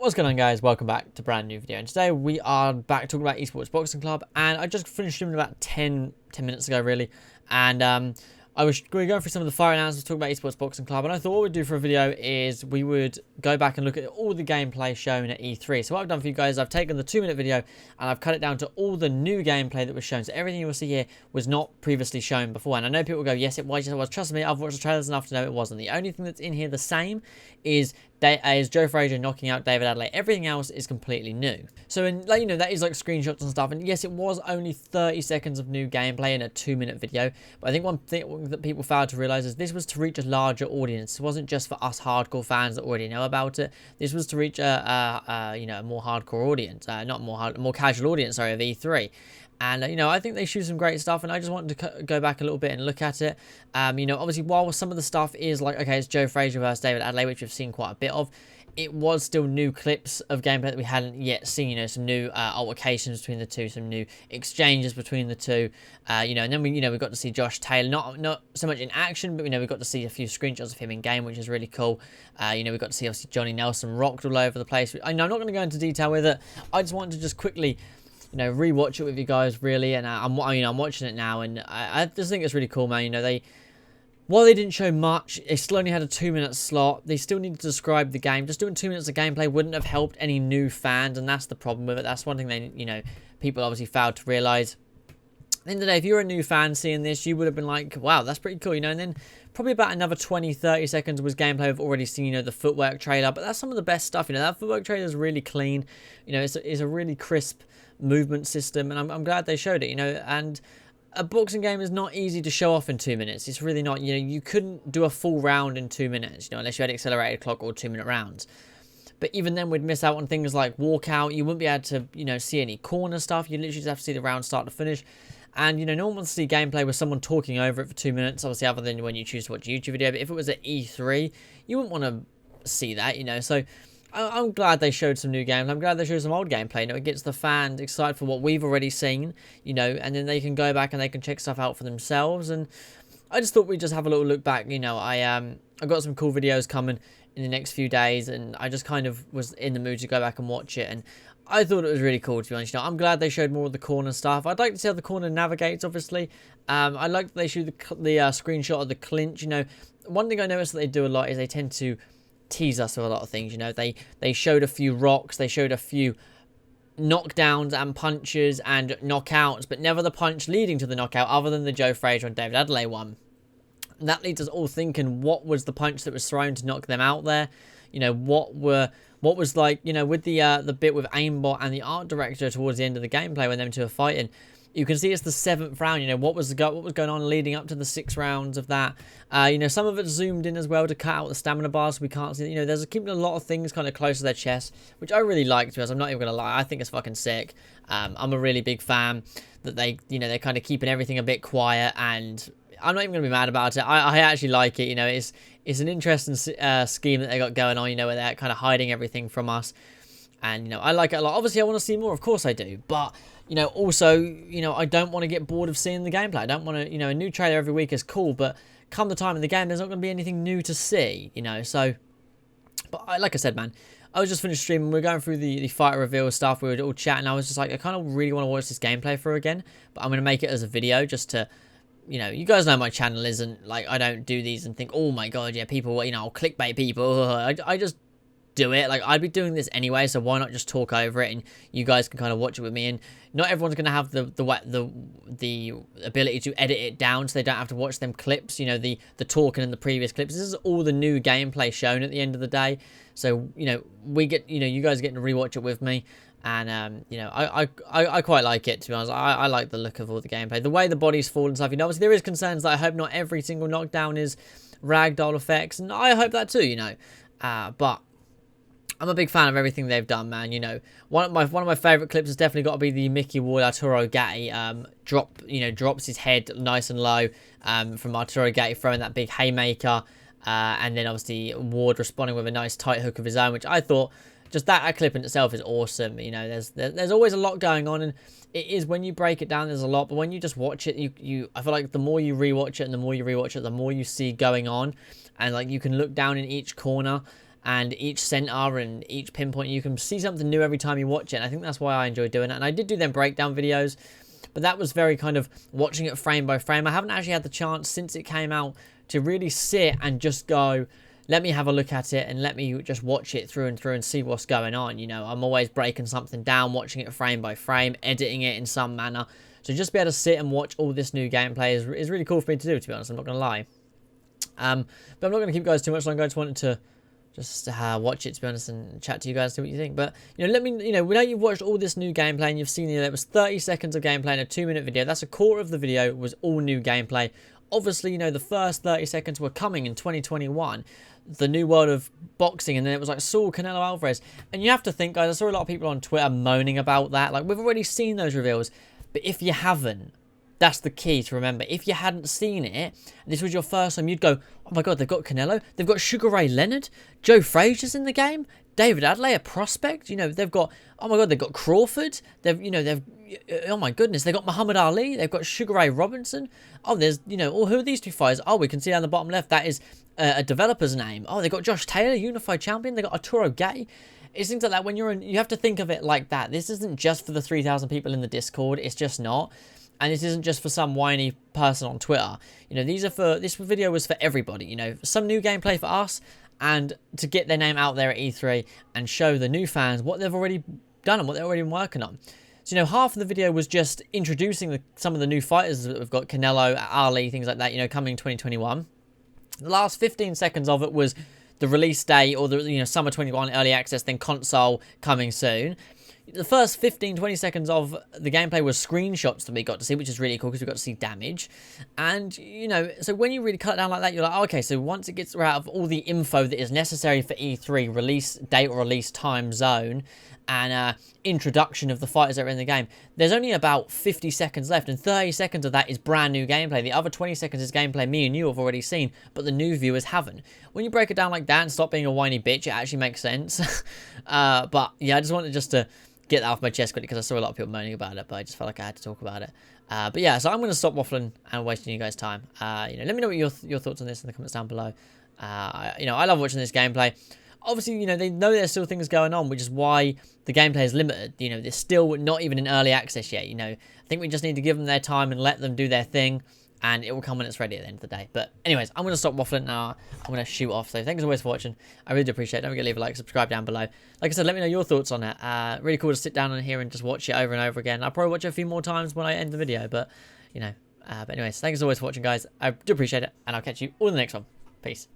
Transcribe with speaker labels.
Speaker 1: What's going on, guys? Welcome back to a brand new video, and today we are back talking about Esports Boxing Club. And I just finished streaming about 10 minutes ago, really, and I was going through some of the fire announcements, talking about Esports Boxing Club, and I thought what we'd do for a video is we would go back and look at all the gameplay shown at E3. So what I've done for you guys, I've taken the 2-minute video and I've cut it down to all the new gameplay that was shown. So everything you will see here was not previously shown before. And I know people will go, yes, it was. Yes, it was. Trust me, I've watched the trailers enough to know it wasn't. The only thing that's in here the same is Joe Frazier knocking out David Adelaide. Everything else is completely new. So, that is like screenshots and stuff. And yes, it was only 30 seconds of new gameplay in a 2-minute video. But I think one thing that people failed to realize is this was to reach a larger audience. It wasn't just for us hardcore fans that already know about it. This was to reach a more hardcore audience, a more casual audience, sorry, of E3. And, I think they shoot some great stuff, and I just wanted to go back a little bit and look at it. Obviously, while some of the stuff is like, okay, it's Joe Frazier versus David Adelaide, which we've seen quite a bit of, it was still new clips of gameplay that we hadn't yet seen, some new altercations between the two, some new exchanges between the two, and then we got to see Josh Taylor, not so much in action, but, we got to see a few screenshots of him in game, which is really cool. We got to see, obviously, Johnny Nelson rocked all over the place. I'm not going to go into detail with it. I just wanted to just quickly rewatch it with you guys, really, and I'm watching it now, and I just think it's really cool, man. While they didn't show much, they still only had a 2-minute slot. They still needed to describe the game. Just doing 2 minutes of gameplay wouldn't have helped any new fans, and that's the problem with it. That's one thing they, people obviously failed to realize. At the end of the day, if you're a new fan seeing this, you would have been like, wow, that's pretty cool, and then probably about another 20-30 seconds was gameplay. We've already seen, the footwork trailer, but that's some of the best stuff, that footwork trailer is really clean, it's a really crisp movement system, and I'm glad they showed it, and a boxing game is not easy to show off in 2 minutes. It's really not. You couldn't do a full round in 2 minutes, unless you had accelerated clock or 2-minute rounds. But even then, we'd miss out on things like walkout. You wouldn't be able to, see any corner stuff. You literally just have to see the round start to finish. And, no one wants to see gameplay with someone talking over it for 2 minutes, obviously, other than when you choose to watch a YouTube video. But if it was at E3, you wouldn't want to see that, So I'm glad they showed some new games. I'm glad they showed some old gameplay. It gets the fans excited for what we've already seen, and then they can go back and they can check stuff out for themselves. And I just thought we'd just have a little look back. I got some cool videos coming in the next few days, and I just kind of was in the mood to go back and watch it. And I thought it was really cool, to be honest. I'm glad they showed more of the corner stuff. I'd like to see how the corner navigates, obviously. I like that they showed the screenshot of the clinch. One thing I noticed that they do a lot is they tend to tease us with a lot of things. They showed a few rocks, they showed a few knockdowns and punches and knockouts, but never the punch leading to the knockout, other than the Joe Frazier and David Adelaide one. And that leads us all thinking, what was the punch that was thrown to knock them out there? What was like, with the bit with aimbot and the art director towards the end of the gameplay when them two are fighting. You can see it's the 7th round. What was going on leading up to the 6 rounds of that? Some of it zoomed in as well to cut out the stamina bars, so we can't see. There's keeping a lot of things kind of close to their chest, which I really like. To us, I'm not even gonna lie. I think it's fucking sick. I'm a really big fan that they're kind of keeping everything a bit quiet, and I'm not even gonna be mad about it. I actually like it. It's an interesting scheme that they got going on. Where they're kind of hiding everything from us. And, I like it a lot. Obviously, I want to see more. Of course I do. But, also, I don't want to get bored of seeing the gameplay. I don't want to, a new trailer every week is cool. But come the time of the game, there's not going to be anything new to see, So, but like I said, man, I was just finished streaming. We were going through the fighter reveal stuff. We were all chatting. I was just like, I kind of really want to watch this gameplay through again. But I'm going to make it as a video just to, you guys know my channel isn't, like, I don't do these and think, oh my God, yeah, people, I'll clickbait people. I just do it. Like, I'd be doing this anyway, so why not just talk over it and you guys can kind of watch it with me. And not everyone's going to have the ability to edit it down, so they don't have to watch them clips, the talking in the previous clips. This is all the new gameplay shown at the end of the day, so we get, you guys are getting to rewatch it with me. And I quite like it, to be honest. I like the look of all the gameplay, the way the bodies fall and stuff. Obviously there is concerns that I hope not every single knockdown is ragdoll effects, and I hope that too, but I'm a big fan of everything they've done, man. One of my favorite clips has definitely got to be the Mickey Ward Arturo Gatti drops his head nice and low from Arturo Gatti throwing that big haymaker, and then obviously Ward responding with a nice tight hook of his own, which I thought just that clip in itself is awesome. There's always a lot going on, and it is, when you break it down, there's a lot, but when you just watch it, I feel like the more you rewatch it and the more you rewatch it, the more you see going on, and like you can look down in each corner and each center and each pinpoint. You can see something new every time you watch it, and I think that's why I enjoy doing it. And I did do them breakdown videos, but that was very kind of watching it frame by frame. I haven't actually had the chance since it came out to really sit and just go, let me have a look at it and let me just watch it through and through and see what's going on. You know, I'm always breaking something down, watching it frame by frame, editing it in some manner. So just be able to sit and watch all this new gameplay is really cool for me to do, to be honest. I'm not going to lie. But I'm not going to keep you guys too much longer. I just wanted to just watch it, to be honest, and chat to you guys, see what you think. But, you know, let me, you know, we know you've watched all this new gameplay and you've seen, you know, it was 30 seconds of gameplay in a 2-minute video. That's a quarter of the video was all new gameplay. Obviously, you know, the first 30 seconds were coming in 2021, the new world of boxing, and then it was like Saul, Canelo Alvarez. And you have to think, guys, I saw a lot of people on Twitter moaning about that. Like, we've already seen those reveals, but if you haven't, that's the key to remember. If you hadn't seen it, and this was your first time, you'd go, oh my God, they've got Canelo, they've got Sugar Ray Leonard, Joe Frazier's in the game, David Adley, a prospect, you know, they've got, oh my God, they've got Crawford, oh my goodness, they've got Muhammad Ali, they've got Sugar Ray Robinson, oh, there's, you know, oh, who are these two fighters? Oh, we can see down the bottom left, that is a developer's name. Oh, they've got Josh Taylor, Unified Champion, they've got Arturo Gay. It's things like that. When you're in, you have to think of it like that. This isn't just for the 3,000 people in the Discord, it's just not. And this isn't just for some whiny person on Twitter. You know, this video was for everybody. You know, some new gameplay for us, and to get their name out there at E3 and show the new fans what they've already done and what they've already been working on. So, you know, half of the video was just introducing some of the new fighters that we've got, Canelo, Ali, things like that, you know, coming in 2021. The last 15 seconds of it was the release date, or the, you know, summer 21 early access, then console coming soon. The first 15-20 seconds of the gameplay was screenshots that we got to see, which is really cool because we got to see damage. And, you know, so when you really cut it down like that, you're like, oh, okay, so once it gets out of all the info that is necessary for E3, release date or release time zone, and introduction of the fighters that are in the game, there's only about 50 seconds left, and 30 seconds of that is brand new gameplay. The other 20 seconds is gameplay me and you have already seen, but the new viewers haven't. When you break it down like that and stop being a whiny bitch, it actually makes sense. But yeah, I just wanted to get that off my chest quickly because I saw a lot of people moaning about it, but I just felt like I had to talk about it. But yeah, so I'm going to stop waffling and wasting you guys' time. You know, let me know what your thoughts on this in the comments down below. You know, I love watching this gameplay. Obviously, you know, they know there's still things going on, which is why the gameplay is limited. You know, they're still not even in early access yet. You know, I think we just need to give them their time and let them do their thing, and it will come when it's ready at the end of the day. But anyways, I'm going to stop waffling now. I'm going to shoot off. So thanks as always for watching. I really do appreciate it. Don't forget to leave a like, subscribe down below. Like I said, let me know your thoughts on it. Really cool to sit down on here and just watch it over and over again. I'll probably watch it a few more times when I end the video, but, you know. But anyways, thanks as always for watching, guys. I do appreciate it, and I'll catch you all in the next one. Peace.